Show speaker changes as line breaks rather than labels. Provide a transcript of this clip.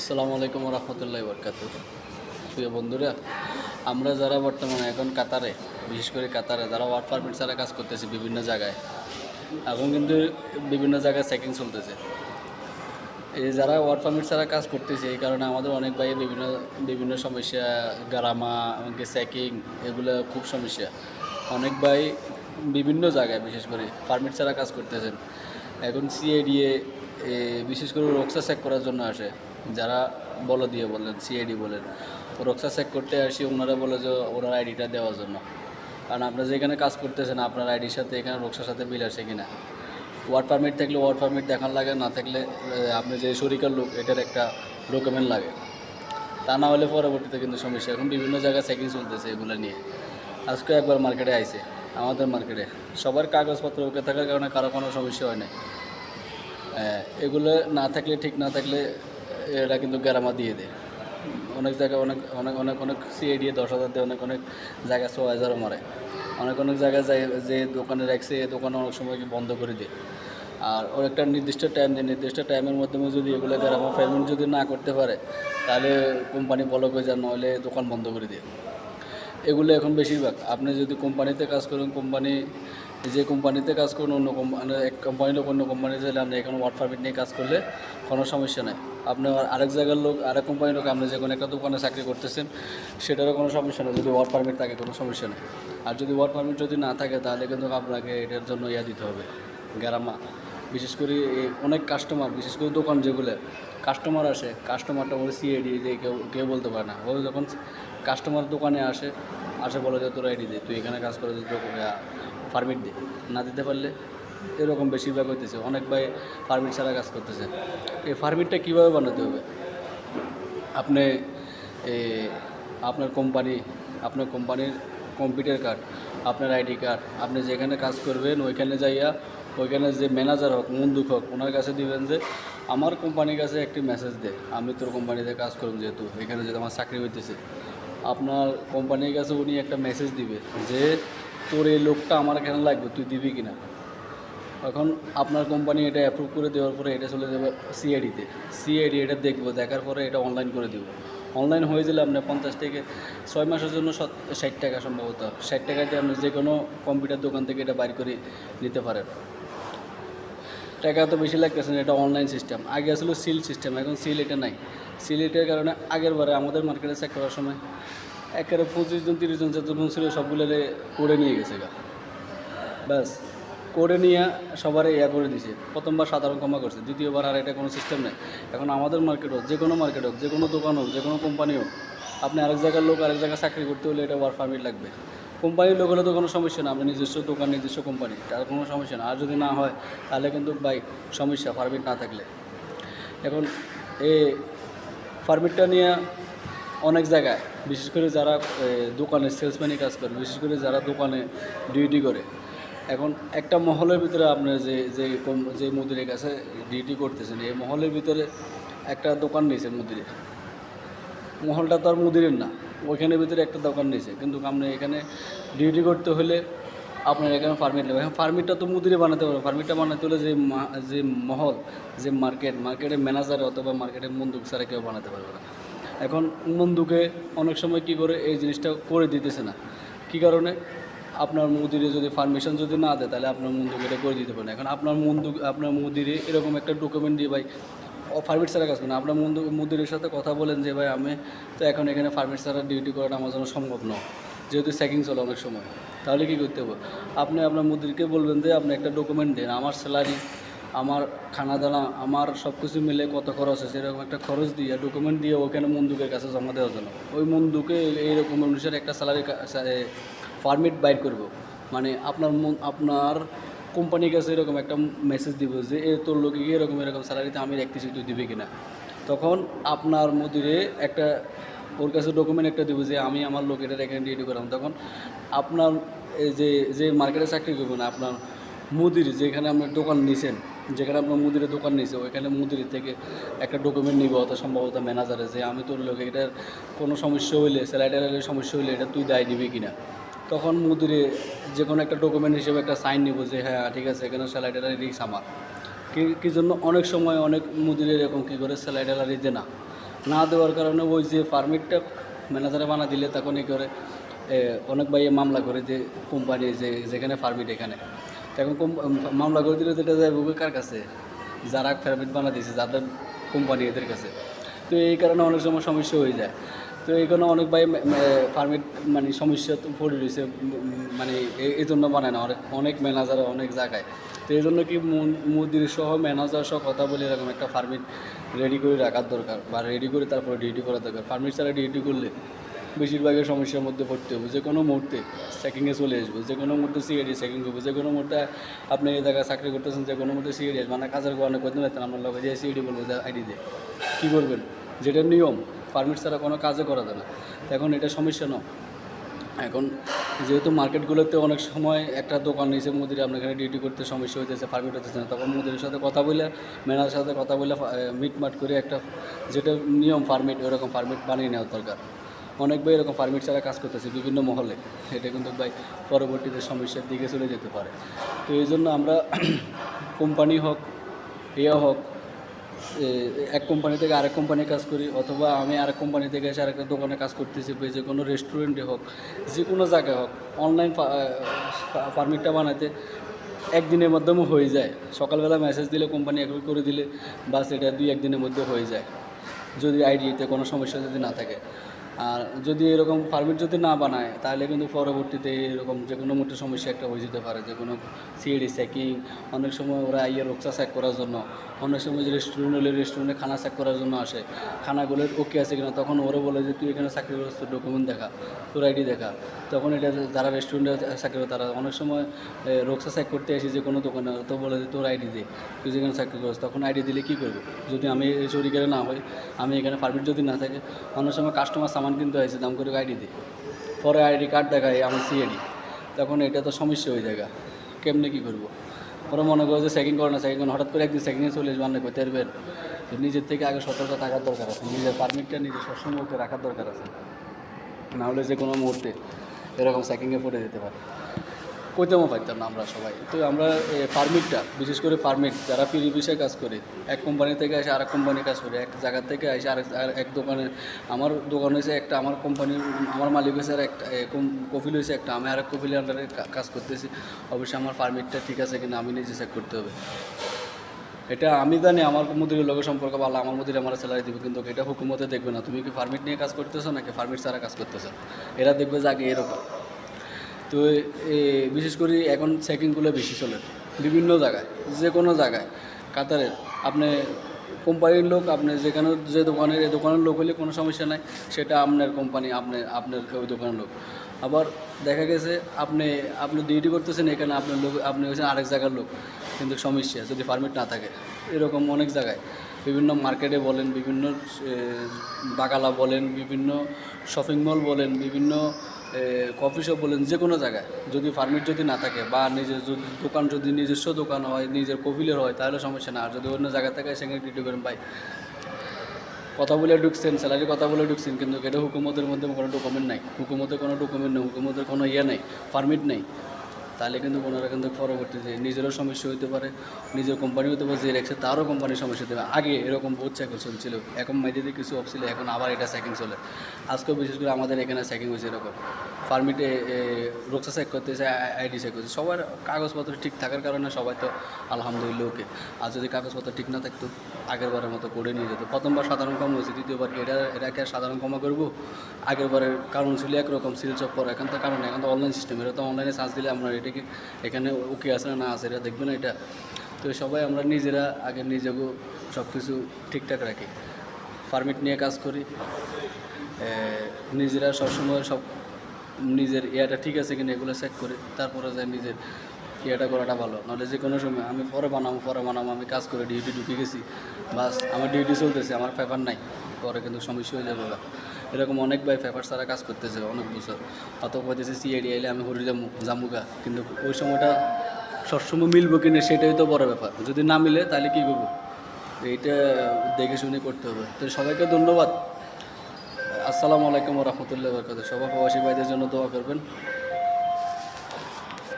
আসসালামু আলাইকুম রহমতুল্লাহ বরকাতুহ। প্রিয় বন্ধুরা, আমরা যারা বর্তমানে এখন কাতারে, বিশেষ করে কাতারে যারা ওয়ার্ক পারমিট ছাড়া কাজ করতেছে বিভিন্ন জায়গায়, এখন কিন্তু বিভিন্ন জায়গায় চেকিং চলতেছে। এই যারা ওয়ার্ক পারমিট ছাড়া কাজ করতেছে এই কারণে আমাদের অনেক ভাই বিভিন্ন বিভিন্ন সমস্যা, গারামা, এমনকি চেকিং, এগুলো খুব সমস্যা। অনেক ভাই বিভিন্ন জায়গায় বিশেষ করে পারমিট ছাড়া কাজ করতেছেন। এখন সিআইডিএ বিশেষ করে রক্সা চেক করার জন্য আসে। যারা দিয়ে বলেন, সিআইডি বলেন, রক্সা চেক করতে আসি, ওনারা বলে যে ওনার আইডিটা দেওয়ার জন্য। কারণ আপনারা যেখানে কাজ করতেছেন আপনার আইডির সাথে এখানে রক্সার সাথে মিল আসে কিনা। ওয়ার্ক পারমিট থাকলে ওয়ার্ক পারমিট দেখান লাগে, না থাকলে আপনি যে শরিকার লোক এটার একটা ডকুমেন্ট লাগে। তা না হলে পরবর্তীতে কিন্তু সমস্যা। এখন বিভিন্ন জায়গায় চেকিং চলতেছে এগুলো নিয়ে। আজকে একবার মার্কেটে আইছে, আমাদের মার্কেটে সবার কাগজপত্র ওকে থাকার কারণে কারো কোনো সমস্যা হয় না। এগুলো না থাকলে, ঠিক না থাকলে এটা কিন্তু গ্যারামা দিয়ে দেয়। অনেক জায়গায় অনেক অনেক অনেক অনেক সিআইডি 10,000 দেয়, অনেক অনেক জায়গায় 6,000 মারে। অনেক অনেক জায়গায় যায় যে দোকানে রাখছে এই দোকানে অনেক সময় বন্ধ করে দেয়। আর ওর একটা নির্দিষ্ট টাইম দেয়, নির্দিষ্ট টাইমের মাধ্যমে যদি এগুলো গ্যারামা পেমেন্ট যদি না করতে পারে তাহলে কোম্পানি ব্লক হয়ে যায়, নইলে দোকান বন্ধ করে দেয়। এগুলো এখন বেশিরভাগ আপনি যদি কোম্পানিতে কাজ করেন, যে কোম্পানিতে কাজ করুন, অন্য কোম্পানি এক কোম্পানির লোক অন্য কোম্পানিতে গেলে আপনি এখানে ওয়ার্ক পারমিট নিয়ে কাজ করলে কোনো সমস্যা নেই। আপনি আরেক জায়গার লোক, আরেক কোম্পানির লোক, আপনি যে কোনো একটা দোকানে চাকরি করতেছেন সেটারও কোনো সমস্যা নেই। যদি ওয়ার্ক পারমিট থাকে কোনো সমস্যা নেই। আর যদি ওয়ার্ক পারমিট যদি না থাকে তাহলে কিন্তু আপনাকে এটার জন্য দিতে হবে, গ্যারামা। বিশেষ করে অনেক কাস্টমার, বিশেষ করে দোকান যেগুলো কাস্টমার আসে, কাস্টমারটা বলে সিআইডি দিয়ে কেউ কেউ বলতে পারে না। ও যখন কাস্টমার দোকানে আসে বলে যে তোর আইডি দে, তুই এখানে কাজ করে তোর পারমিট দে। না দিতে পারলে এরকম বেশিরভাগ হইতেছে। অনেক ভাই পারমিট ছাড়া কাজ করতেছে। এই পারমিটটা কীভাবে বানাতে হবে? আপনি আপনার কোম্পানির কম্পিউটার কার্ড, আপনার আইডি কার্ড, আপনি যেখানে কাজ করবেন ওইখানে যাইয়া ওইখানে যে ম্যানেজার হোক, মন্দুক হোক, ওনার কাছে দিবেন যে আমার কোম্পানির কাছে একটি মেসেজ দে, আমি তোর কোম্পানিতে কাজ করুন, যেহেতু এখানে যেহেতু আমার চাকরি হইতেছে। আপনার কোম্পানির কাছে উনি একটা মেসেজ দিবে যে তোর এই লোকটা আমার এখানে লাগবে, তুই দিবি কিনা। এখন আপনার কোম্পানি এটা অ্যাপ্রুভ করে দেওয়ার পরে এটা চলে যাবে সিআইডিতে। সিআইডি এটা দেখবো, দেখার পরে এটা অনলাইন করে দেবো। অনলাইন হয়ে গেলে আপনার 50 থেকে 6 মাসের জন্য 60 টাকা, সম্ভবত 60 টাকাতে আপনি যে কোনো কম্পিউটার দোকান থেকে এটা বাইর করে নিতে পারেন। টাকা তো বেশি লাগতেছে না, এটা অনলাইন সিস্টেম। আগে আসলে সিল সিস্টেম, এখন সিল এটা নাই। সিল এটার কারণে আগের বারে আমাদের মার্কেটে চেক করার সময় একেবারে 25 জন 30 জন যতজন ছিল সবগুলো করে নিয়ে গেছে গা। ব্যাস করে নিয়ে সবার করে দিছে। প্রথমবার সাধারণ ক্ষমা করছে, দ্বিতীয়বার আর এটা কোনো সিস্টেম নেই। এখন আমাদের মার্কেট হোক, যে কোনো মার্কেট হোক, যে কোনো দোকান হোক, যে কোনো কোম্পানি হোক, আপনি আরেক জায়গার লোক আরেক জায়গায় চাকরি করতে হলে এটা ওয়ার্ক পারমিট লাগবে। কোম্পানির লোক হলে তো কোনো সমস্যা না, আপনি নিজস্ব দোকান, নিজস্ব কোম্পানি, তার কোনো সমস্যা না। আর যদি না হয় তাহলে কিন্তু সমস্যা, পারমিট না থাকলে। এখন এই পারমিটটা নিয়ে অনেক জায়গায়, বিশেষ করে যারা দোকানে সেলসম্যানই কাজ করে, বিশেষ করে যারা দোকানে ডিউটি করে, এখন একটা মহলের ভিতরে আপনার যে মুদিরের কাছে ডিউটি করতেছেন, এই মহলের ভিতরে একটা দোকান নিয়েছে মুদিরে। মহলটা তো আর মুদিরের না, ওইখানের ভিতরে একটা দোকান নিয়েছে, কিন্তু আপনি এখানে ডিউটি করতে হলে আপনার এখানে পারমিট নেবে। এখন পারমিটটা তো মুদিরে বানাতে পারবে। পারমিটটা বানাতে হলে যে মহল, যে মার্কেটের ম্যানেজার অথবা মার্কেটের মন্দুক ছাড়া কেউ বানাতে পারবে না। এখন মন্দুকে অনেক সময় কী করে এই জিনিসটা করে দিতেছে না। কী কারণে? আপনার মুদিরে যদি পারমিশন যদি না দেয় তাহলে আপনার মন্দুকে এটা করে দিতে পারেন। এখন আপনার মুদিরে এরকম একটা ডকুমেন্ট দিয়ে ভাই পারমিট ছাড়া কাজ করেন। আপনার মুদিরের সাথে কথা বলেন যে ভাই আমি তো এখন এখানে পারমিট ছাড়া ডিউটি করাটা আমার জন্য সম্ভব নয়, যেহেতু চেকিং চলে অনেক সময়। তাহলে কী করতে হবে? আপনি আপনার মুদিরকে বলবেন যে আপনি একটা ডকুমেন্ট দেন, আমার স্যালারি, আমার খানা দানা, আমার সব কিছু মিলে কত খরচ আছে এরকম একটা খরচ দিয়ে ডকুমেন্ট দিয়ে ওখানে মন্দুকের কাছে জমা দেওয়ার জন্য। ওই মন্দুকে এইরকম অনুসারে একটা স্যালারি পারমিট বাইর করব। মানে আপনার কোম্পানির কাছে এরকম একটা মেসেজ দিব যে তোর লোকে এরকম স্যালারিতে আমি রাখতেছি, তুই দিবি কিনা। তখন আপনার মুদিরে একটা ওর কাছে ডকুমেন্ট একটা দিব যে আমি আমার লোকেটা এখানে ডিউটি করলাম। তখন আপনার যে মার্কেটে চাকরি করবেন, আপনার মুদির যেখানে আপনার দোকান নিছেন, যেখানে আপনার মুদিরের দোকান নিছে, ওইখানে মুদির থেকে একটা ডকুমেন্ট নিব, অত সম্ভবত ম্যানেজারে, যে আমি তোর লোকে এটার কোনো সমস্যা হইলে, স্যালারিটারের সমস্যা হইলে এটা তুই দায় দিবি কিনা। তখন মুদিরে যে কোনো একটা ডকুমেন্ট হিসেবে একটা সাইন নিব যে হ্যাঁ ঠিক আছে, এখানে স্যালারিটারি রিক্স আমার। কী জন্য অনেক সময় অনেক মুদিরে এরকম কী করে স্যালারিটারি দেয় না। না দেওয়ার কারণে ওই যে পারমিটটা ম্যানেজারে বানা দিলে তখন এই করে অনেক ভাই মামলা করে যে কোম্পানি যেখানে পারমিট এখানে তখন মামলা করে দিলে যেটা যায় কার কাছে যারা পারমিট বানা দিয়েছে যাদের কোম্পানি এদের কাছে। তো এই কারণে অনেক সময় সমস্যা হয়ে যায়। তো এই কারণে অনেক ভাই পারমিট মানে সমস্যা তো পড়ে রয়েছে, মানে এই জন্য বানায় না অনেক ম্যানেজার অনেক জায়গায়। তো এই জন্য কি মুদির সহ ম্যানেজার সহ কথা বলে এরকম একটা পারমিট রেডি করে রাখার দরকার, বা রেডি করে তারপরে ডিউটি করা দরকার। পারমিট ছাড়া ডিউটি করলে বেশিরভাগের সমস্যার মধ্যে পড়তে হবে। যে কোনো মুহূর্তে চেকিংয়ে চলে আসবো, যে কোনো মুহূর্তে সিআইডি চেকিং করবো, যে কোনো মুহূর্তে আপনি এই জায়গায় চাকরি করতেছেন, যে কোনো মুহূর্তে সিআইডি আসবে। মানে কাজের কারণে করতে পারতেন আপনার লোক দিয়ে সিআইডি বলবো যে আইডি দিয়ে কী করবেন, যেটা নিয়ম। পারমিট ছাড়া কোনো কাজও করা যায় না। এখন এটা সমস্যা না। এখন যেহেতু মার্কেটগুলোতে অনেক সময় একটা দোকান নিয়েছে মুদিরে, আপনার এখানে ডিউটি করতে সমস্যা হইতেছে, পারমিট হতেছে না, তখন মুদিরের সাথে কথা বলে ম্যানেজারের সাথে কথা বলে মিটমাট করে একটা যেটা নিয়ম পারমিট ওরকম পারমিট বানিয়ে নেওয়ার দরকার। অনেক ভাই এরকম পারমিট ছাড়া কাজ করতেছে বিভিন্ন মহলে, এটা কিন্তু ভাই পরবর্তীতে সমস্যার দিকে চলে যেতে পারে। তো এই জন্য আমরা কোম্পানি হোক হোক, এক কোম্পানি থেকে আরেক কোম্পানি কাজ করি, অথবা আমি আরেক কোম্পানি থেকে এসে আরেকটা দোকানে কাজ করতেছি, যে কোনো রেস্টুরেন্টে হোক, যে কোনো জায়গায় হোক, অনলাইন পারমিটটা বানাতে একদিনের মাধ্যমে হয়ে যায়। সকালবেলা মেসেজ দিলে কোম্পানি অ্যাগ্রি করে দিলে বাস এটা 2-1 দিনের মধ্যে হয়ে যায়, যদি আইডিতে কোনো সমস্যা যদি না থাকে। আর যদি এরকম পারমিট যদি না বানায় তাহলে কিন্তু পরবর্তীতে এরকম যে কোনো মুহূর্তে সমস্যা একটা হয়ে যেতে পারে। যে কোনো সিআইডি চেকিং, অনেক সময় ওরা রোকসা চেক করার জন্য, অনেক সময় যে রেস্টুরেন্ট হলে রেস্টুরেন্টে খানা চেক করার জন্য আসে, খানাগুলোর ওকে আছে কিনা, তখন ওরা বলে যে তুই এখানে চাকরি করছিস, তোর ডকুমেন্ট দেখা, তোর আইডি দেখা। তখন এটা যারা রেস্টুরেন্টে চাকরি করে তারা অনেক সময় রোকসা চেক করতে আসি যে কোনো দোকানে, তো বলে যে তোর আইডি দে, তুই যেখানে চাকরি করিস। তখন আইডি দিলে কী করবো যদি আমি চুরিকারে না হই, আমি এখানে পারমিট যদি না থাকে। অনেক সময় কাস্টমার সামান কিনতে হয়েছে, দাম করে আইডি দিই, পরে আইডি কার্ড দেখায় আমার সিআইডি, তখন এটা তো সমস্যা হয়ে যায়। কেমনে কী করবো? ওরা মনে করে যে চেকিং করে না, চেকিং করে হঠাৎ করে একদিন চেকিংয়ে চলে আসবে, আপনি করতে পারবেন। নিজের থেকে আগে সতর্ক থাকার দরকার আছে, নিজের পারমিটটা নিজের সবসময় রাখার দরকার আছে, নাহলে যে কোনো মুহূর্তে এরকম চেকিংয়ে পড়ে যেতে পারে। কইতেও পারতাম না আমরা সবাই। তো আমরা পারমিটটা, বিশেষ করে পারমিট যারা ফ্রি ভিসায় কাজ করে, এক কোম্পানি থেকে এসে আরেক কোম্পানি কাজ করে, এক জায়গা থেকে এসে এক দোকানে, আমার দোকান হয়েছে একটা, আমার কোম্পানির আমার মালিক হয়েছে আর একটা, কফিল হয়েছে একটা, আমি আরেক কফিলের আন্ডারে কাজ করতেছি। অবশ্যই আমার পারমিটটা ঠিক আছে কিনা আমি নিজে চেক করতে হবে। এটা আমি জানি আমার মুদিরের লোকের সম্পর্ক ভালো, আমার মুদির আমার স্যালারি দেবে, কিন্তু এটা হুকুমতে দেখবে না তুমি কি পারমিট নিয়ে কাজ করতেছো নাকি পারমিট ছাড়া কাজ করতেছো। এরা দেখবে যে আগে এরকম। তো বিশেষ করে এখন চেকিংগুলো বেশি চলে বিভিন্ন জায়গায়, যে কোনো জায়গায়। কাতারের আপনি কোম্পানির লোক, আপনি যেখানে যে দোকানের এই দোকানের লোক হলে কোনো সমস্যা নাই, সেটা আপনার কোম্পানি, আপনার ওই দোকানের লোক। আবার দেখা গেছে আপনি ডিউটি করতেছেন এখানে, আপনার লোক, আপনি হচ্ছেন আরেক জায়গার লোক, কিন্তু সমস্যা যদি পারমিট না থাকে। এরকম অনেক জায়গায় বিভিন্ন মার্কেটে বলেন, বিভিন্ন বাগালা বলেন, বিভিন্ন শপিং মল বলেন, বিভিন্ন কফি শপ বলেন, যে কোনো জায়গায় যদি পারমিট যদি না থাকে, বা নিজের যদি দোকান যদি নিজস্ব দোকান হয়, নিজের কফিলের হয়, তাহলে সমস্যা না। আর যদি অন্য জায়গা থেকে সেখানে ডিউটি করেন, ভাই কথা বলে ঢুকছেন, স্যালারি কথা বলে ঢুকছেন, কিন্তু এটা হুকুমতের মধ্যে কোনো ডকুমেন্ট নাই, হুকুমতের কোনো নেই, পারমিট নেই, তাহলে কিন্তু ওনারা কিন্তু পরবর্তীতে নিজেরও সমস্যা হতে পারে, নিজের কোম্পানি হতে পারে, যে রেখেছে তারও কোম্পানির সমস্যা হতে পারে। আগে এরকম বহুত চেকিং চলছিল, এখন মাইদিতে কিছু অফ ছিল, এখন আবার এটা চেকিং চলে। আজকেও বিশেষ করে আমাদের এখানে চেকিং হয়েছে এরকম, পারমিটে রোকসা চেক করতেছে, আইডি চেক করছে, সবার কাগজপত্র ঠিক থাকার কারণে সবাই তো আলহামদুলিল্লাহ ওকে। আর যদি কাগজপত্র ঠিক না থাকতো আগের বারের মতো করে নিয়ে যেত। প্রথমবার সাধারণ কম হয়েছে, দ্বিতীয়বার এটাকে আর সাধারণ ক্ষমা করবো? আগের বারের কারণ ছিল একরকম, সিল চপ পর, এখন তো কারণ এখন তো অনলাইন সিস্টেম, এটা তো অনলাইনে সার্চ দিলে আমরা এটাকে এখানে ওকে আছে না আছে এটা দেখবে না এটা। তো সবাই আমরা নিজেরা আগে নিজেকেও সব কিছু ঠিকঠাক রাখি, পারমিট নিয়ে কাজ করি, নিজেরা সবসময় সব নিজের ইয়াটা ঠিক আছে কিনা এগুলো চেক করি, তারপরে যায় নিজের ইয়েটা করাটা ভালো। নাহলে যে কোনো সময় আমি পরে বানাবো, আমি কাজ করে ডিউটি ঢুকে গেছি, বাস আমার ডিউটি চলতেছে, আমার পেপার নাই, পরে কিন্তু সমস্যা হয়ে যাবে। এরকম অনেক ভাই পেপার ছাড়া কাজ করতেছে অনেক বছর, অত কইতেছে সিআইডি আইলে আমি হরি জামুগা, কিন্তু ওই সময়টা সবসময় মিলবো কিনা সেটাই তো বড় ব্যাপার। যদি না মিলে তাহলে কী করবো, এইটা দেখে শুনে করতে হবে। তো সবাইকে ধন্যবাদ। আসসালামু আলাইকুম ওয়া রাহমাতুল্লাহি ওয়া বারাকাতুহু। সবাই প্রবাসী ভাইদের জন্য দোয়া করবেন।